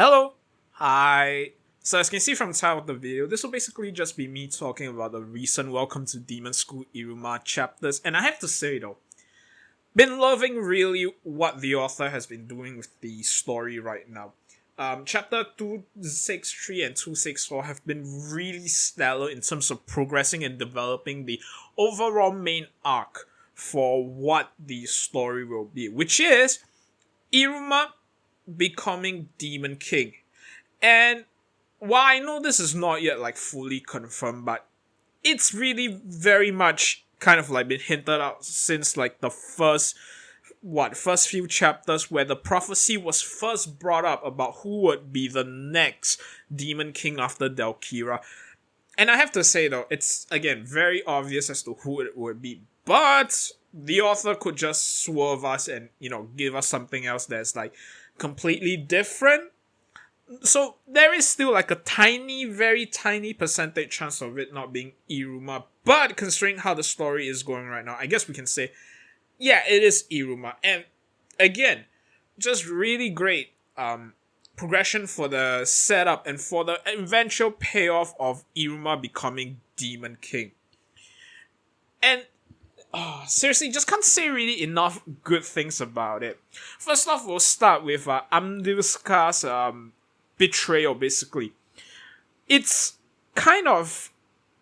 Hello! Hi! So as you can see from the title of the video, this will basically just be me talking about the recent Welcome to Demon School Iruma chapters, and I have to say though, been loving really what the author has been doing with the story right now. Chapter 263 and 264 have been really stellar in terms of progressing and developing the overall main arc for what the story will be, which is Iruma becoming Demon King. And while I know this is not yet like fully confirmed, but it's really very much kind of like been hinted out since like the first few chapters where the prophecy was first brought up about who would be the next Demon King after Delkira. And I have to say though, it's again very obvious as to who it would be. But the author could just swerve us and, give us something else that's like completely different. So there is still like a tiny, very tiny percentage chance of it not being Iruma. But considering how the story is going right now, I guess we can say, yeah, it is Iruma. And again, just really great progression for the setup and for the eventual payoff of Iruma becoming Demon King. And seriously, just can't say really enough good things about it. First off, we'll start with Amduska's betrayal, basically. It's kind of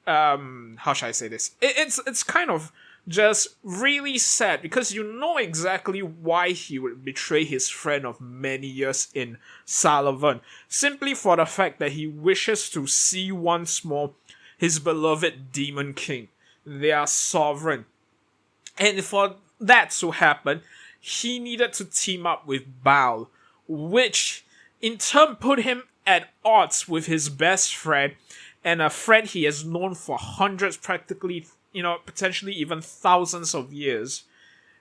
how should I say this? It's kind of just really sad because you know exactly why he would betray his friend of many years in Sullivan, simply for the fact that he wishes to see once more his beloved Demon King, their sovereign. And for that to happen, he needed to team up with Baal, which in turn put him at odds with his best friend and a friend he has known for hundreds, practically, potentially even thousands of years.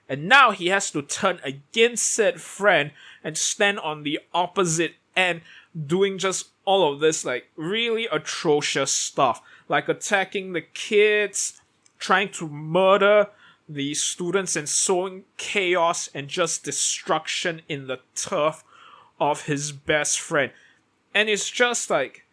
And now he has to turn against said friend and stand on the opposite end, doing just all of this like really atrocious stuff, like attacking the kids, trying to murder the students and sowing chaos and just destruction in the turf of his best friend. And it's just like,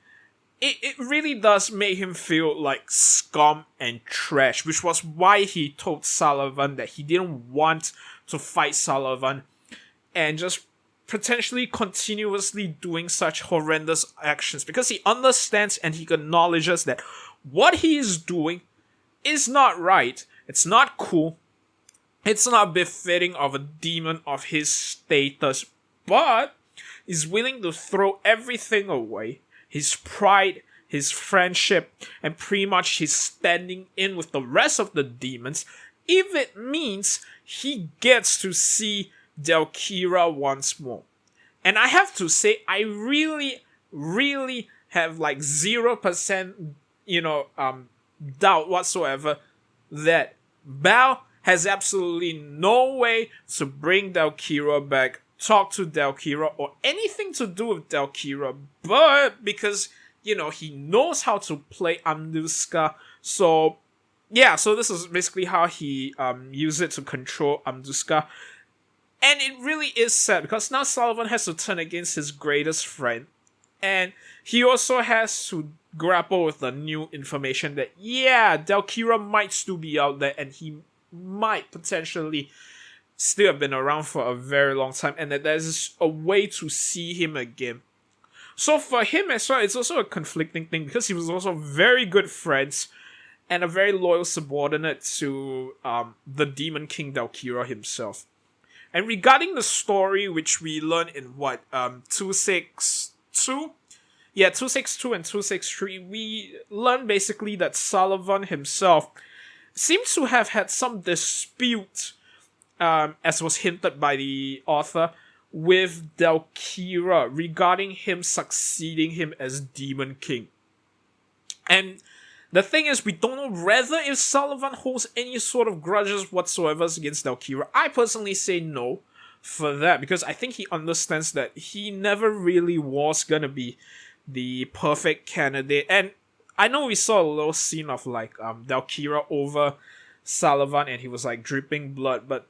it really does make him feel like scum and trash, which was why he told Sullivan that he didn't want to fight Sullivan and just potentially continuously doing such horrendous actions, because he understands and he acknowledges that what he is doing is not right. It's not cool. It's not befitting of a demon of his status, but is willing to throw everything away. His pride, his friendship, and pretty much his standing in with the rest of the demons, if it means he gets to see Delkira once more. And I have to say, I really, really have like 0%, doubt whatsoever that Baal has absolutely no way to bring Delkira back, talk to Delkira, or anything to do with Delkira, but because, he knows how to play Amduska, so this is basically how he used it to control Amduska. And it really is sad, because now Sullivan has to turn against his greatest friend, and he also has to grapple with the new information that, Delkira might still be out there, and he might potentially still have been around for a very long time, and that there's a way to see him again. So for him as well, it's also a conflicting thing, because he was also very good friends and a very loyal subordinate to the Demon King Delkira himself. And regarding the story, which we learn in 262? Yeah, 262 and 263, we learn basically that Sullivan himself seems to have had some dispute, as was hinted by the author, with Delkira regarding him succeeding him as Demon King. And the thing is, we don't know whether if Sullivan holds any sort of grudges whatsoever against Delkira. I personally say no for that, because I think he understands that he never really was gonna be the perfect candidate. And I know we saw a little scene of like Delkira over Sullivan and he was like dripping blood, but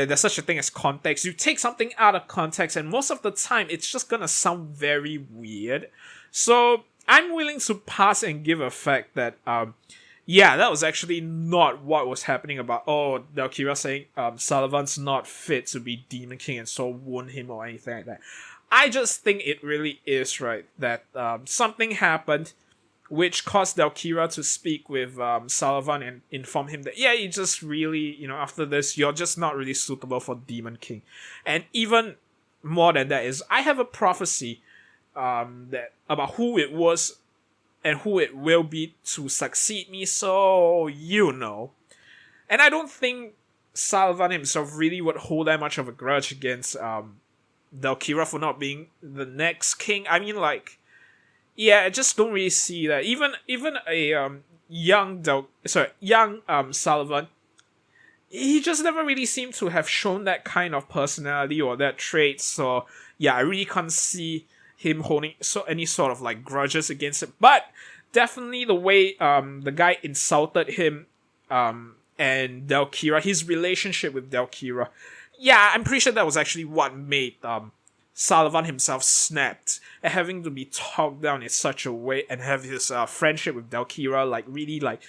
there's such a thing as context. You take something out of context, and most of the time, it's just gonna sound very weird. So I'm willing to pass and give a fact that yeah, that was actually not what was happening about, Delkira saying Sullivan's not fit to be Demon King and so wound him or anything like that. I just think it really is, right, that something happened which caused Delkira to speak with Sullivan and inform him that, yeah, you just really, after this, you're just not really suitable for Demon King. And even more than that is, I have a prophecy that about who it was and who it will be to succeed me, so And I don't think Sullivan himself really would hold that much of a grudge against Delkira for not being the next king. I mean, like, yeah, I just don't really see that. Even a young Sullivan, he just never really seemed to have shown that kind of personality or that trait. So yeah, I really can't see him holding any sort of like grudges against it. But definitely the way the guy insulted him and Delkira, his relationship with Delkira, yeah, I'm pretty sure that was actually what made Sullivan himself snapped at having to be talked down in such a way and have his friendship with Delkira, like, really, like,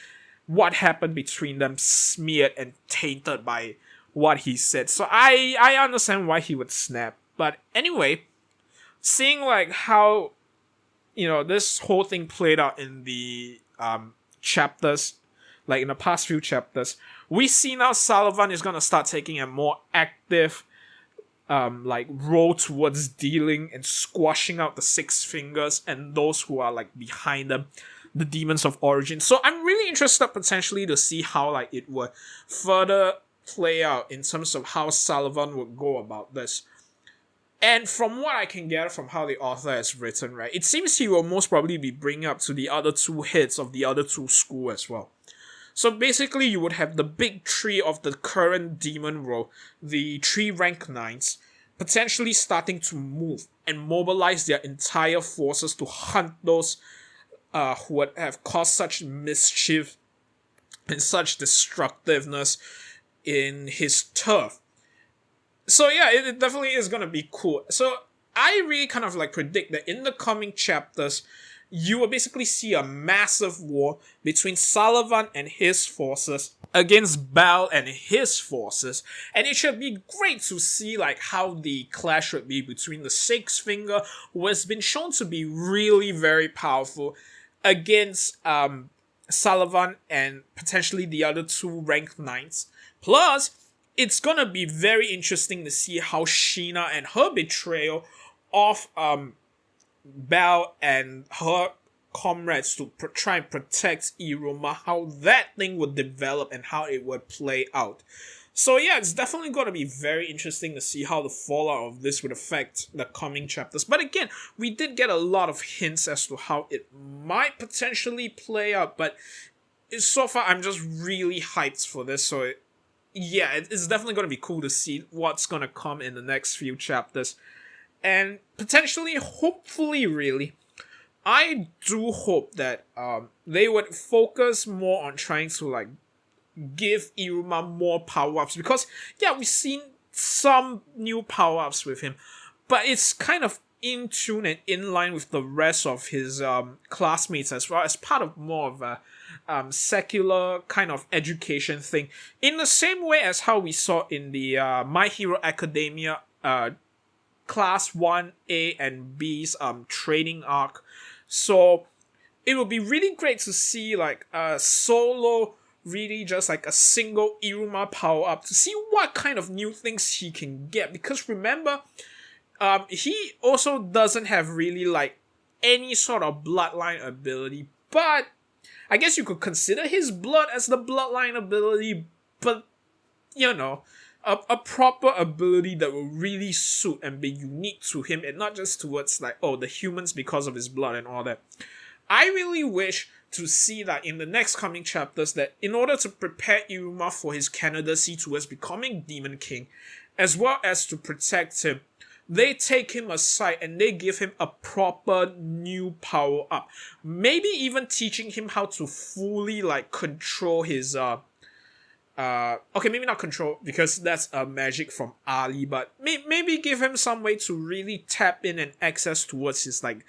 what happened between them smeared and tainted by what he said. So I understand why he would snap. But anyway, seeing, like, how, this whole thing played out in the chapters, like, in the past few chapters, we see now Sullivan is going to start taking a more active role towards dealing and squashing out the Six Fingers and those who are like behind them, the Demons of Origin. So I'm really interested potentially to see how like it would further play out in terms of how Sullivan would go about this. And from what I can gather from how the author has written, right, it seems he will most probably be bringing up to the other two heads of the other two schools as well. So basically, you would have the big three of the current demon role, the 3 rank 9s, potentially starting to move and mobilize their entire forces to hunt those who would have caused such mischief and such destructiveness in his turf. So yeah, it definitely is going to be cool. So I really kind of like predict that in the coming chapters, you will basically see a massive war between Sullivan and his forces against Bal and his forces. And it should be great to see like how the clash would be between the Six Finger, who has been shown to be really very powerful, against Sullivan and potentially the other 2 ranked 9s. Plus, it's gonna be very interesting to see how Sheena and her betrayal of Bal and her comrades to try and protect Iruma, how that thing would develop and how it would play out. So yeah, it's definitely going to be very interesting to see how the fallout of this would affect the coming chapters. But again, we did get a lot of hints as to how it might potentially play out, but so far I'm just really hyped for this. So yeah, it's definitely going to be cool to see what's going to come in the next few chapters. And potentially, hopefully, really, I do hope that they would focus more on trying to like give Iruma more power-ups, because yeah, we've seen some new power-ups with him, but it's kind of in tune and in line with the rest of his classmates as well, as part of more of a secular kind of education thing, in the same way as how we saw in the My Hero Academia Class 1A and B's training arc. So it would be really great to see like a solo, really just like a single Iruma power up, to see what kind of new things he can get. Because remember, he also doesn't have really like any sort of bloodline ability, but I guess you could consider his blood as the bloodline ability, but you know, a proper ability that will really suit and be unique to him, and not just towards like, oh, the humans because of his blood and all that. I really wish to see that in the next coming chapters, that in order to prepare Iruma for his candidacy towards becoming Demon King, as well as to protect him, they take him aside and they give him a proper new power up. Maybe even teaching him how to fully like control his okay, maybe not control because that's a magic from Ali, but maybe give him some way to really tap in and access towards his like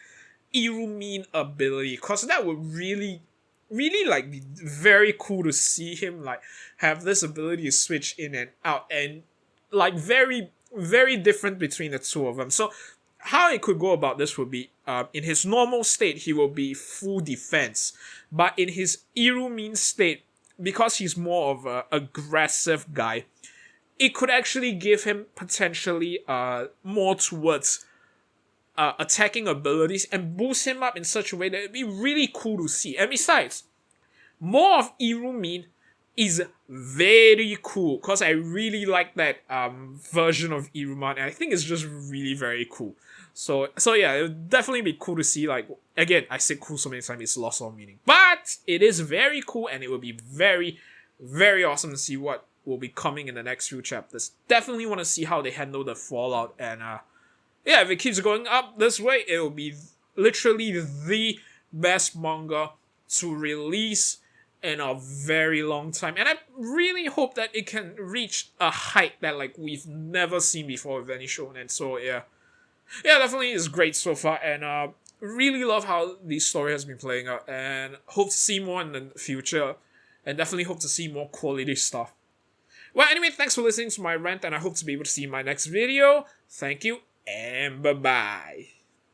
Irumin ability, because that would really like be very cool to see him like have this ability to switch in and out, and like very different between the two of them. So how it could go about this would be in his normal state he will be full defense, but in his Irumin state, because he's more of a aggressive guy, it could actually give him potentially more towards attacking abilities and boost him up in such a way that it'd be really cool to see. And besides, more of Irumin is very cool because I really like that version of Iruma, and I think it's just really very cool. So yeah, it would definitely be cool to see. Like again, I say cool so many times it's lost all meaning, but it is very cool, and it will be very awesome to see what will be coming in the next few chapters. Definitely want to see how they handle the fallout, and yeah, if it keeps going up this way, it will be literally the best manga to release in a very long time. And I really hope that it can reach a height that like we've never seen before with any shonen. So yeah. Yeah, definitely is great so far, and really love how the story has been playing out, and hope to see more in the future, and definitely hope to see more quality stuff. Well, anyway, thanks for listening to my rant, and I hope to be able to see you in my next video. Thank you, and bye-bye.